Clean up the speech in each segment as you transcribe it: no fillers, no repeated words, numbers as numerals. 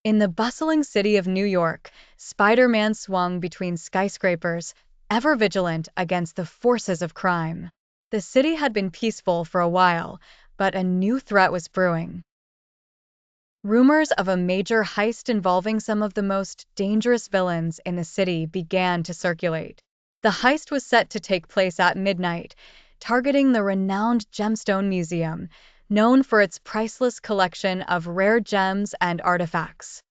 In the bustling city of New York, Spider-Man swung between skyscrapers, ever vigilant against the forces of crime. The city had been peaceful for a while, but a new threat was brewing. Rumors of a major heist involving some of the most dangerous villains in the city began to circulate. The heist was set to take place at midnight, targeting the renowned Gemstone Museum, known for its priceless collection of rare gems and artifacts.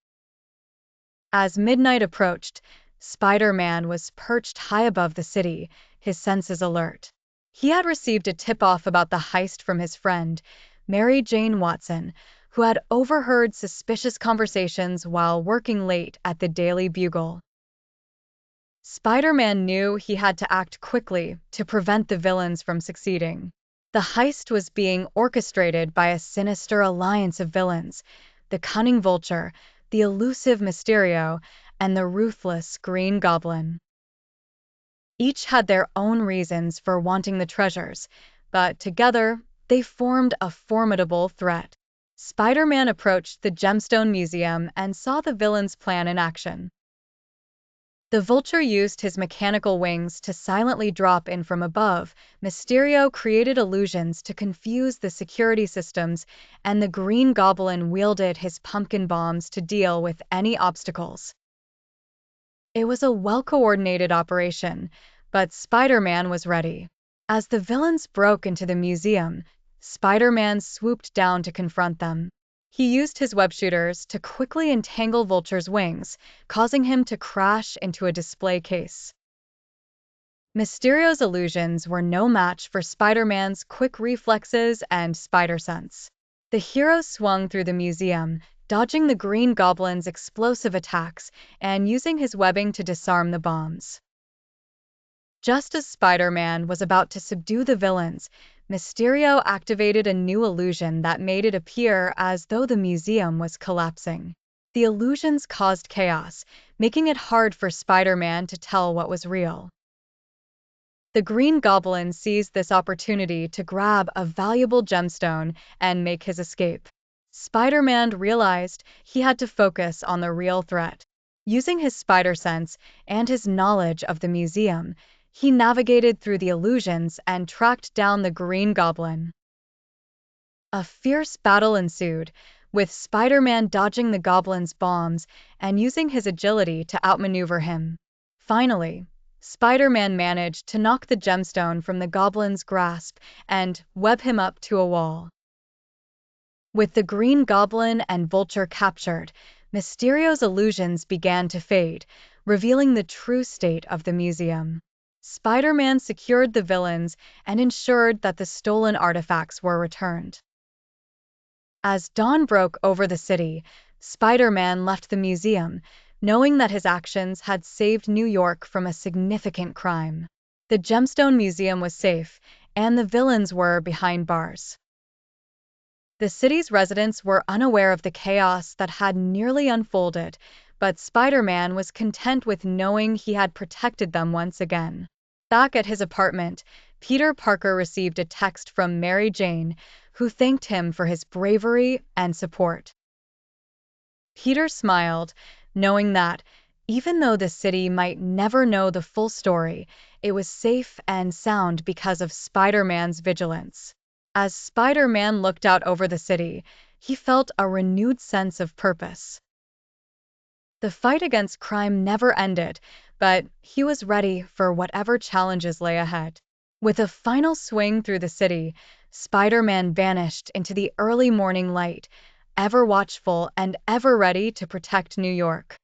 As midnight approached, Spider-Man was perched high above the city, his senses alert. He had received a tip-off about the heist from his friend, Mary Jane Watson, who had overheard suspicious conversations while working late at the Daily Bugle. Spider-Man knew he had to act quickly to prevent the villains from succeeding. The heist was being orchestrated by a sinister alliance of villains: the cunning Vulture, the elusive Mysterio, and the ruthless Green Goblin. Each had their own reasons for wanting the treasures, but together they formed a formidable threat. Spider-Man approached the Gemstone Museum and saw the villains' plan in action. The Vulture used his mechanical wings to silently drop in from above, Mysterio created illusions to confuse the security systems, and the Green Goblin wielded his pumpkin bombs to deal with any obstacles. It was a well-coordinated operation, but Spider-Man was ready. As the villains broke into the museum, Spider-Man swooped down to confront them. He used his web shooters to quickly entangle Vulture's wings, causing him to crash into a display case. Mysterio's illusions were no match for Spider-Man's quick reflexes and spider sense. The hero swung through the museum, dodging the Green Goblin's explosive attacks and using his webbing to disarm the bombs. Just as Spider-Man was about to subdue the villains, Mysterio activated a new illusion that made it appear as though the museum was collapsing. The illusions caused chaos, making it hard for Spider-Man to tell what was real. The Green Goblin seized this opportunity to grab a valuable gemstone and make his escape. Spider-Man realized he had to focus on the real threat. Using his spider sense and his knowledge of the museum, he navigated through the illusions and tracked down the Green Goblin. A fierce battle ensued, with Spider-Man dodging the Goblin's bombs and using his agility to outmaneuver him. Finally, Spider-Man managed to knock the gemstone from the Goblin's grasp and web him up to a wall. With the Green Goblin and Vulture captured, Mysterio's illusions began to fade, revealing the true state of the museum. Spider-Man secured the villains and ensured that the stolen artifacts were returned. As dawn broke over the city, Spider-Man left the museum, knowing that his actions had saved New York from a significant crime. The Gemstone Museum was safe, and the villains were behind bars. The city's residents were unaware of the chaos that had nearly unfolded, but Spider-Man was content with knowing he had protected them once again. Back at his apartment, Peter Parker received a text from Mary Jane, who thanked him for his bravery and support. Peter smiled, knowing that, even though the city might never know the full story, it was safe and sound because of Spider-Man's vigilance. As Spider-Man looked out over the city, he felt a renewed sense of purpose. The fight against crime never ended, but he was ready for whatever challenges lay ahead. With a final swing through the city, Spider-Man vanished into the early morning light, ever watchful and ever ready to protect New York.